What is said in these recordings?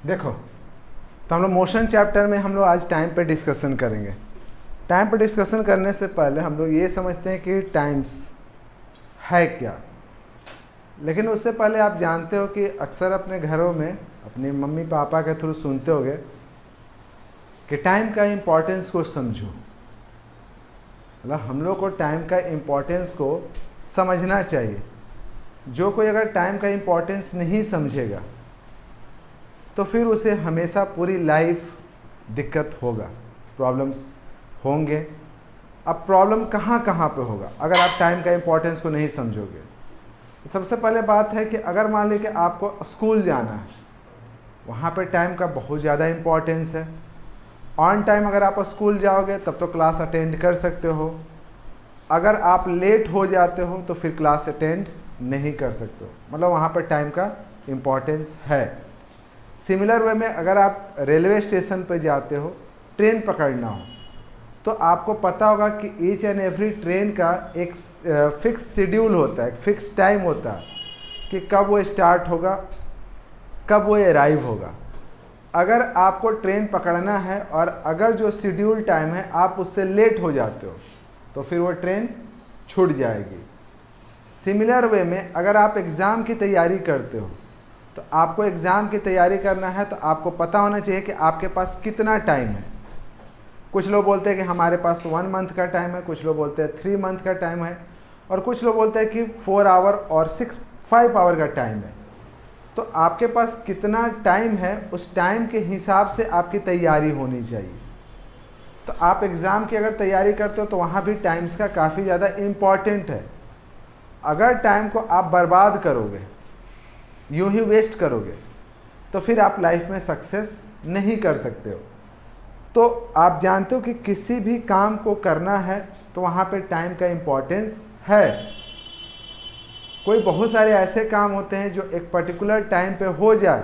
देखो, तो हम लोग मोशन चैप्टर में हम लोग आज टाइम पे डिस्कशन करेंगे। टाइम पे डिस्कशन करने से पहले हम लोग ये समझते हैं कि टाइम्स है क्या। लेकिन उससे पहले आप जानते हो कि अक्सर अपने घरों में अपने मम्मी पापा के थ्रू सुनते होगे कि टाइम का इम्पोर्टेंस को समझो। मतलब हम लोग को टाइम का इम्पोर्टेंस को समझना चाहिए। जो कोई अगर टाइम का इम्पोर्टेंस नहीं समझेगा तो फिर उसे हमेशा पूरी लाइफ दिक्कत होगा, प्रॉब्लम्स होंगे। अब प्रॉब्लम कहाँ कहाँ पे होगा अगर आप टाइम का इम्पोर्टेंस को नहीं समझोगे। सबसे पहले बात है कि अगर मान लीजिए कि आपको स्कूल जाना है, वहाँ पे टाइम का बहुत ज़्यादा इम्पोर्टेंस है। ऑन टाइम अगर आप स्कूल जाओगे तब तो क्लास अटेंड कर सकते हो। अगर आप लेट हो जाते हो तो फिर क्लास अटेंड नहीं कर सकते हो। मतलब वहाँ पर टाइम का इम्पोर्टेंस है। सिमिलर वे में अगर आप रेलवे स्टेशन पर जाते हो, ट्रेन पकड़ना हो, तो आपको पता होगा कि ईच एंड एवरी ट्रेन का एक फिक्स शेड्यूल होता है, एक फिक्स टाइम होता है कि कब वो स्टार्ट होगा, कब वो अराइव होगा। अगर आपको ट्रेन पकड़ना है और अगर जो शेड्यूल टाइम है आप उससे लेट हो जाते हो तो फिर वो ट्रेन छूट जाएगी। सिमिलर वे में अगर आप एग्ज़ाम की तैयारी करते हो तो आपको एग्ज़ाम की तैयारी करना है तो आपको पता होना चाहिए कि आपके पास कितना टाइम है। कुछ लोग बोलते हैं कि हमारे पास 1 मंथ का टाइम है, कुछ लोग बोलते हैं 3 मंथ का टाइम है, और कुछ लोग बोलते हैं कि 4 आवर और 5 आवर का टाइम है। तो आपके पास कितना टाइम है, उस टाइम के हिसाब से आपकी तैयारी होनी चाहिए। तो आप एग्ज़ाम की अगर तैयारी करते हो तो वहाँ भी टाइम्स का काफ़ी ज़्यादा इम्पॉर्टेंट है। अगर टाइम को आप बर्बाद करोगे, यूं ही वेस्ट करोगे, तो फिर आप लाइफ में सक्सेस नहीं कर सकते हो। तो आप जानते हो कि किसी भी काम को करना है तो वहाँ पे टाइम का इम्पोर्टेंस है। कोई बहुत सारे ऐसे काम होते हैं जो एक पर्टिकुलर टाइम पे हो जाए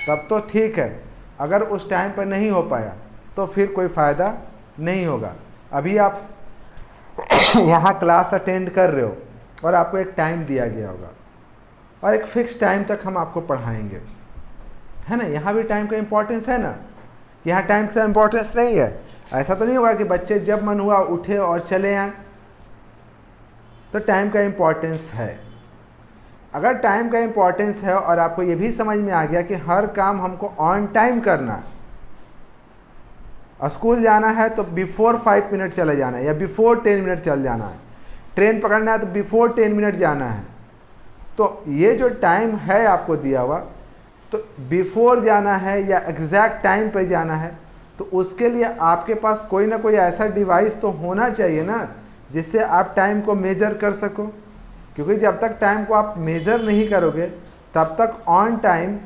तब तो ठीक है, अगर उस टाइम पर नहीं हो पाया तो फिर कोई फ़ायदा नहीं होगा। अभी आप यहाँ क्लास अटेंड कर रहे हो और आपको एक टाइम दिया गया होगा और एक फिक्स टाइम तक हम आपको पढ़ाएंगे, है ना। यहाँ भी टाइम का इम्पोर्टेंस है ना, यहाँ टाइम का इम्पोर्टेंस नहीं है। ऐसा तो नहीं होगा कि बच्चे जब मन हुआ उठे और चले आए। तो टाइम का इम्पोर्टेंस है। अगर टाइम का इम्पोर्टेंस है और आपको ये भी समझ में आ गया कि हर काम हमको ऑन टाइम करना है, स्कूल जाना है तो बिफोर 5 मिनट चले जाना है या बिफोर 10 मिनट चल जाना है, ट्रेन पकड़ना है तो बिफोर 10 मिनट जाना है, तो ये जो टाइम है आपको दिया हुआ, तो बिफोर जाना है या एग्जैक्ट टाइम पे जाना है, तो उसके लिए आपके पास कोई ना कोई ऐसा डिवाइस तो होना चाहिए ना जिससे आप टाइम को मेज़र कर सको। क्योंकि जब तक टाइम को आप मेज़र नहीं करोगे तब तक ऑन टाइम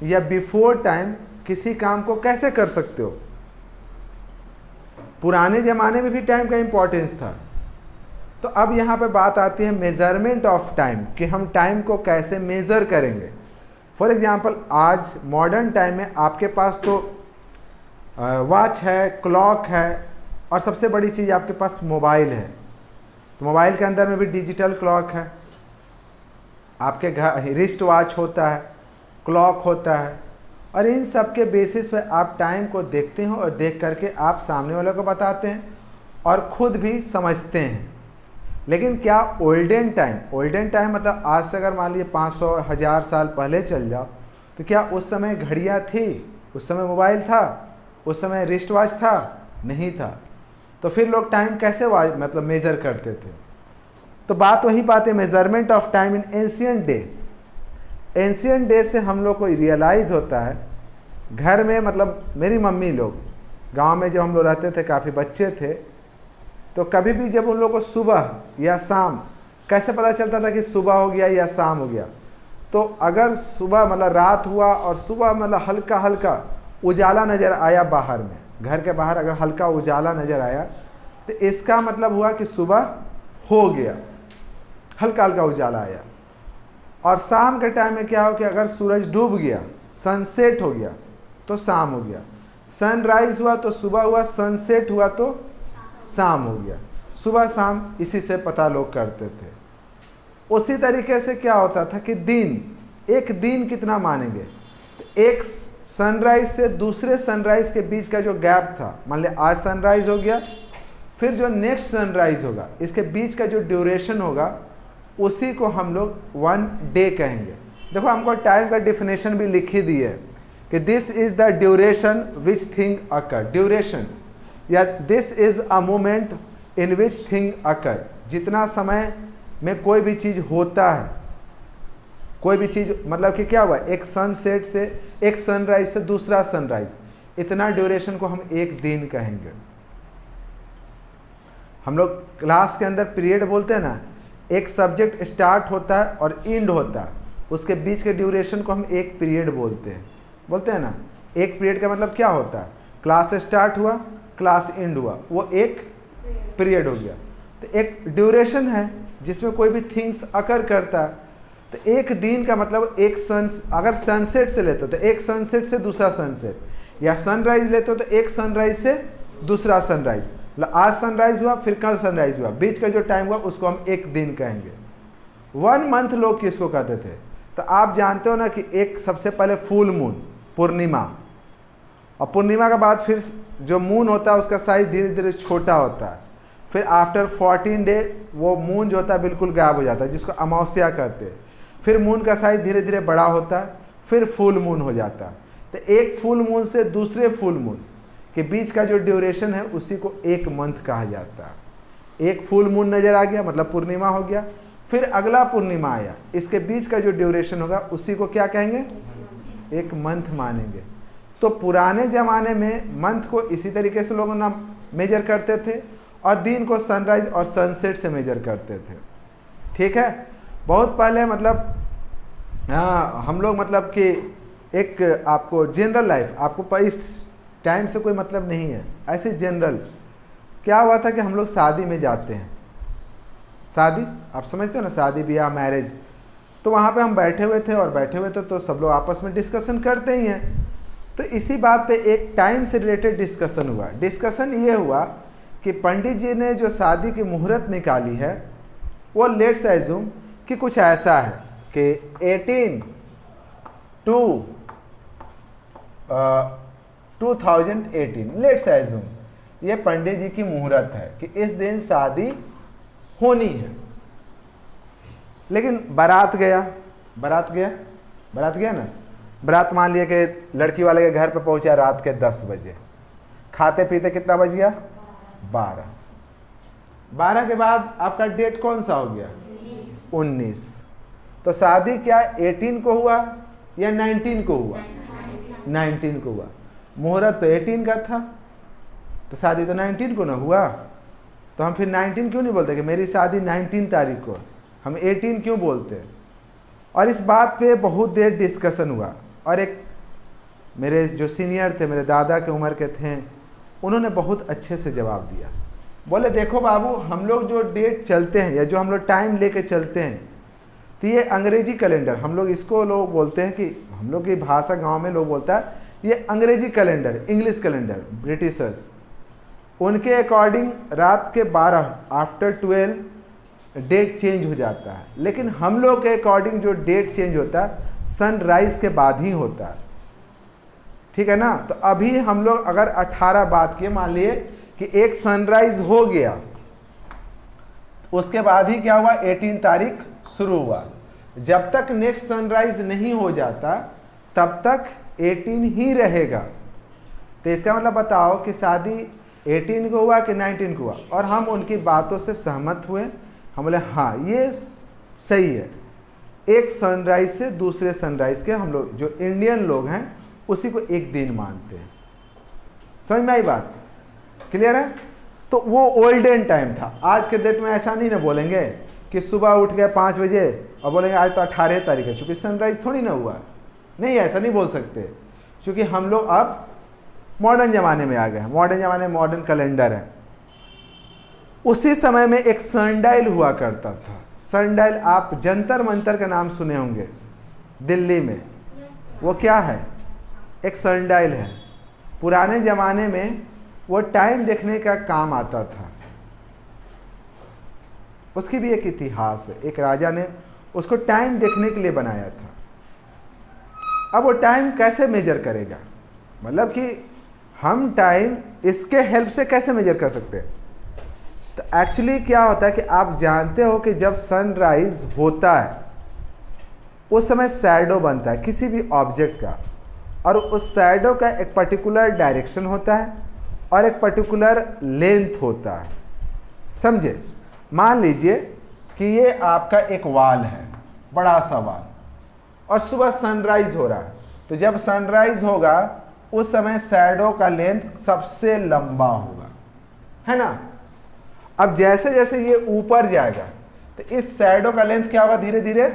या बिफोर टाइम किसी काम को कैसे कर सकते हो। पुराने ज़माने में भी टाइम का इम्पोर्टेंस था। तो अब यहाँ पे बात आती है मेज़रमेंट ऑफ टाइम, कि हम टाइम को कैसे मेज़र करेंगे। फॉर एग्जांपल आज मॉडर्न टाइम में आपके पास तो वॉच है, क्लॉक है, और सबसे बड़ी चीज़ आपके पास मोबाइल है। तो मोबाइल के अंदर में भी डिजिटल क्लॉक है, आपके घर रिस्ट वॉच होता है, क्लॉक होता है, और इन सब के बेसिस पे आप टाइम को देखते हो और देख करके आप सामने वालों को बताते हैं और ख़ुद भी समझते हैं। लेकिन क्या ओल्डन टाइम मतलब आज से अगर मान लीजिए 500-1000 साल पहले चल जाओ, तो क्या उस समय घड़ियाँ थी, उस समय मोबाइल था, उस समय रिस्ट वॉच था? नहीं था। तो फिर लोग टाइम कैसे मतलब मेज़र करते थे? तो वही बात है measurement of time in ancient day. Ancient day से हम लोग को रियलाइज़ होता है, घर में मतलब मेरी मम्मी लोग गांव में जब हम लोग रहते थे, काफ़ी बच्चे थे, तो कभी भी जब उन लोग को सुबह या शाम कैसे पता चलता था कि सुबह हो गया या शाम हो गया, तो अगर सुबह मतलब रात हुआ और सुबह मतलब हल्का हल्का उजाला नज़र आया बाहर में, घर के बाहर अगर हल्का उजाला नज़र आया तो इसका मतलब हुआ कि सुबह हो गया, हल्का हल्का उजाला आया। और शाम के टाइम में क्या हो कि अगर सूरज डूब गया, सनसेट हो गया, तो शाम हो गया। सनराइज हुआ तो सुबह हुआ, सनसेट हुआ तो शाम हो गया। सुबह शाम इसी से पता लोग करते थे। उसी तरीके से क्या होता था कि दिन, एक दिन कितना मानेंगे, तो एक सनराइज से दूसरे सनराइज के बीच का जो गैप था, मान लिया आज सनराइज हो गया, फिर जो नेक्स्ट सनराइज होगा इसके बीच का जो ड्यूरेशन होगा उसी को हम लोग 1 डे कहेंगे। देखो हमको टाइम का डिफिनेशन भी लिख ही दी है कि this is the duration which thing occur. Duration या this is a moment in which thing occur, जितना समय में कोई भी चीज़ होता है, कोई भी चीज़ मतलब कि क्या हुआ, एक सनसेट से एक सनराइज से दूसरा सनराइज, इतना ड्यूरेशन को हम एक दिन कहेंगे। हम लोग क्लास के अंदर पीरियड बोलते हैं ना, एक सब्जेक्ट स्टार्ट होता है और एंड होता है, उसके बीच के ड्यूरेशन को हम एक पीरियड बोलते हैं ना। एक पीरियड का मतलब क्या होता है, क्लास स्टार्ट हुआ क्लास एंड हुआ, वो एक पीरियड हो गया। तो एक ड्यूरेशन है जिसमें कोई भी थिंग्स अकर करता है। तो एक दिन का मतलब एक अगर सनसेट से लेते हो तो एक सनसेट से दूसरा सनसेट, या सनराइज लेते हो तो एक सनराइज से दूसरा सनराइज, मतलब आज सनराइज हुआ फिर कल सनराइज हुआ, बीच का जो टाइम हुआ उसको हम एक दिन कहेंगे। 1 मंथ लोग किसको कहते थे, तो आप जानते हो ना कि एक सबसे पहले फुल मून, पूर्णिमा, और पूर्णिमा के बाद फिर जो मून होता है उसका साइज धीरे धीरे छोटा होता है, फिर आफ्टर 14 डे वो मून जो होता है बिल्कुल गायब हो जाता है, जिसको अमावस्या कहते हैं। फिर मून का साइज धीरे धीरे बड़ा होता है, फिर फुल मून हो जाता है। तो एक फुल मून से दूसरे फुल मून के बीच का जो ड्यूरेशन है उसी को एक मंथ कहा जाता है। एक फुल मून नज़र आ गया मतलब पूर्णिमा हो गया, फिर अगला पूर्णिमा आया, इसके बीच का जो ड्यूरेशन होगा उसी को क्या कहेंगे, एक मंथ मानेंगे। तो पुराने ज़माने में मंथ को इसी तरीके से लोग ना मेजर करते थे, और दिन को सनराइज और सनसेट से मेजर करते थे। ठीक है, बहुत पहले मतलब हम लोग मतलब कि एक आपको जनरल लाइफ, आपको इस टाइम से कोई मतलब नहीं है, ऐसे जनरल क्या हुआ था कि हम लोग शादी में जाते हैं, शादी आप समझते हो ना, शादी ब्याह मैरिज, तो वहाँ पे हम बैठे हुए थे तो सब लोग आपस में डिस्कशन करते ही हैं। तो इसी बात पे एक टाइम से रिलेटेड डिस्कशन हुआ। डिस्कशन ये हुआ कि पंडित जी ने जो शादी की मुहूर्त निकाली है वो लेट्स एज्यूम कि कुछ ऐसा है कि 2018 लेट्स एज्यूम ये पंडित जी की मुहूर्त है कि इस दिन शादी होनी है। लेकिन बारात गया ना, बारात मान लिया कि लड़की वाले के घर पे पहुंचा रात के 10 बजे, खाते पीते कितना बज गया, 12 के बाद आपका डेट कौन सा हो गया, 19। तो शादी क्या 18 को हुआ या 19 को हुआ, 19 को हुआ। मुहूर्त तो 18 का था, तो शादी तो 19 को ना हुआ, तो हम फिर 19 क्यों नहीं बोलते कि मेरी शादी 19 तारीख को, हम 18 क्यों बोलते हैं। और इस बात पे बहुत देर डिस्कशन हुआ, और एक मेरे जो सीनियर थे, मेरे दादा के उम्र के थे, उन्होंने बहुत अच्छे से जवाब दिया। बोले देखो बाबू, हम लोग जो डेट चलते हैं या जो हम लोग टाइम लेके चलते हैं, तो ये अंग्रेजी कैलेंडर, हम लोग इसको लोग बोलते हैं कि हम लोग की भाषा गांव में लोग बोलता है ये अंग्रेजी कैलेंडर, इंग्लिश कैलेंडर, ब्रिटिशर्स, उनके अकॉर्डिंग रात के 12 आफ्टर 12 डेट चेंज हो जाता है। लेकिन हम लोग के अकॉर्डिंग जो डेट चेंज होता है सनराइज के बाद ही होता है। ठीक है ना। तो अभी हम लोग अगर 18 बात किए, मान लिए कि एक सनराइज हो गया, उसके बाद ही क्या हुआ, 18 तारीख शुरू हुआ। जब तक नेक्स्ट सनराइज नहीं हो जाता तब तक 18 ही रहेगा। तो इसका मतलब बताओ कि शादी 18 को हुआ कि 19 को हुआ, और हम उनकी बातों से सहमत हुए। हम बोले हाँ ये सही है, एक सनराइज से दूसरे सनराइज के हम लोग जो इंडियन लोग हैं उसी को एक दिन मानते हैं। समझ में आई बात, क्लियर है। तो वो ओल्डन टाइम था। आज के डेट में ऐसा नहीं ना बोलेंगे कि सुबह उठ गए 5 बजे और बोलेंगे आज तो 18 तारीख है, क्योंकि सनराइज थोड़ी ना हुआ। नहीं, ऐसा नहीं बोल सकते, क्योंकि हम लोग अब मॉडर्न ज़माने में आ गए हैं। मॉडर्न ज़माने में मॉडर्न कैलेंडर है। उसी समय में एक सनडायल हुआ करता था। सनडायल, आप जंतर मंतर का नाम सुने होंगे दिल्ली में, वो क्या है, एक सनडायल है। पुराने ज़माने में वो टाइम देखने का काम आता था। उसकी भी एक इतिहास है। एक राजा ने उसको टाइम देखने के लिए बनाया था। अब वो टाइम कैसे मेजर करेगा, मतलब कि हम टाइम इसके हेल्प से कैसे मेजर कर सकते हैं। तो एक्चुअली क्या होता है कि आप जानते हो कि जब सनराइज होता है उस समय शैडो बनता है किसी भी ऑब्जेक्ट का, और उस शैडो का एक पर्टिकुलर डायरेक्शन होता है और एक पर्टिकुलर लेंथ होता है। समझे? मान लीजिए कि ये आपका एक वाल है, बड़ा सा वाल, और सुबह सनराइज हो रहा है, तो जब सनराइज होगा उस समय शैडो का लेंथ सबसे लंबा होगा, है ना। अब जैसे जैसे ये ऊपर जाएगा तो इस शैडो का लेंथ क्या होगा, धीरे धीरे,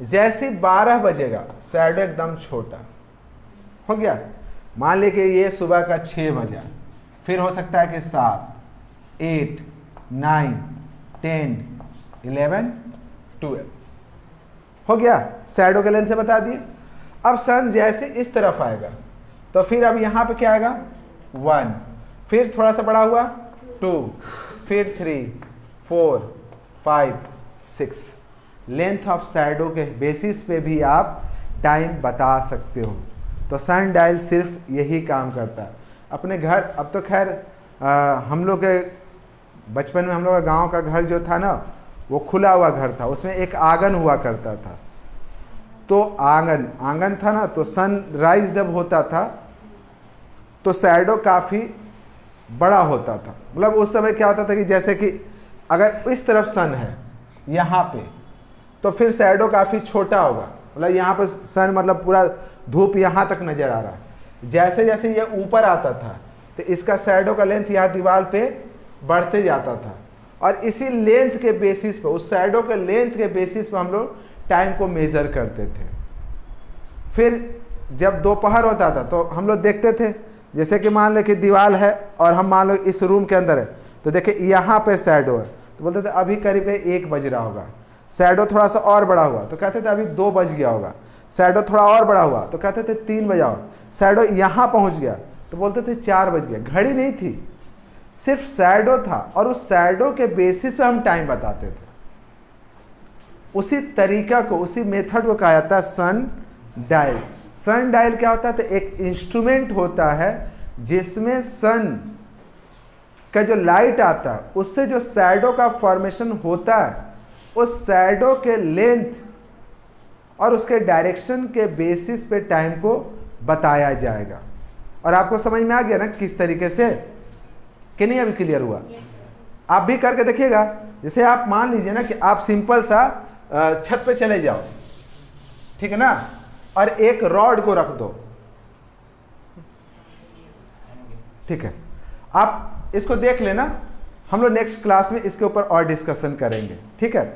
जैसे 12 बजेगा शैडो एकदम छोटा हो गया। मान लीजिए ये सुबह का 6 बजा, फिर हो सकता है कि 7, 8, 9, 10, 11, 12 हो गया, शैडो के लेंथ से बता दिए। अब सन जैसे इस तरफ आएगा तो फिर अब यहाँ पे क्या आएगा, 1, फिर थोड़ा सा बड़ा हुआ 2, फिर 3, 4, 5, 6। लेंथ ऑफ शैडो के बेसिस पे भी आप टाइम बता सकते हो। तो सन डायल सिर्फ यही काम करता है। अपने घर, अब तो खैर हम लोग के बचपन में हम लोग का गाँव का घर जो था ना, वो खुला हुआ घर था, उसमें एक आंगन हुआ करता था। तो आंगन था ना, तो सनराइज जब होता था तो शैडो काफ़ी बड़ा होता था। मतलब उस समय क्या होता था कि जैसे कि अगर इस तरफ सन है यहाँ पे, तो फिर शैडो काफ़ी छोटा होगा। मतलब यहाँ पर सन, मतलब पूरा धूप यहाँ तक नज़र आ रहा है। जैसे जैसे ये ऊपर आता था तो इसका शैडो का लेंथ यहाँ दीवार पे बढ़ते जाता था, और इसी लेंथ के बेसिस पे, उस शैडो के लेंथ के बेसिस पे हम लोग टाइम को मेज़र करते थे। फिर जब दोपहर होता था तो हम लोग देखते थे, जैसे कि मान लो कि दीवार है और हम मान लो इस रूम के अंदर है, तो देखिए यहाँ पे शैडो है, तो बोलते थे अभी करीब 1 बज रहा होगा। शैडो थोड़ा सा और बड़ा हुआ तो कहते थे अभी 2 बज गया होगा। शैडो थोड़ा और बड़ा हुआ तो कहते थे 3 बजा होगा। शैडो यहाँ पहुँच गया तो बोलते थे 4 बज गया। घड़ी नहीं थी, सिर्फ शैडो था, और उस शैडो के बेसिस पे हम टाइम बताते थे। उसी तरीका को, उसी मेथड को कहा जाता है सन डायल। सन डायल क्या होता है, तो एक इंस्ट्रूमेंट होता है जिसमें सन का जो लाइट आता है उससे जो शैडो का फॉर्मेशन होता है, उस शैडो के लेंथ और उसके डायरेक्शन के बेसिस पे टाइम को बताया जाएगा। और आपको समझ में आ गया ना किस तरीके से, कि नहीं अभी क्लियर हुआ? आप भी करके देखिएगा। जैसे आप मान लीजिए ना कि आप सिंपल सा छत पे चले जाओ, ठीक है ना, और एक रॉड को रख दो, ठीक है। आप इसको देख लेना, हम लोग नेक्स्ट क्लास में इसके ऊपर और डिस्कशन करेंगे, ठीक है।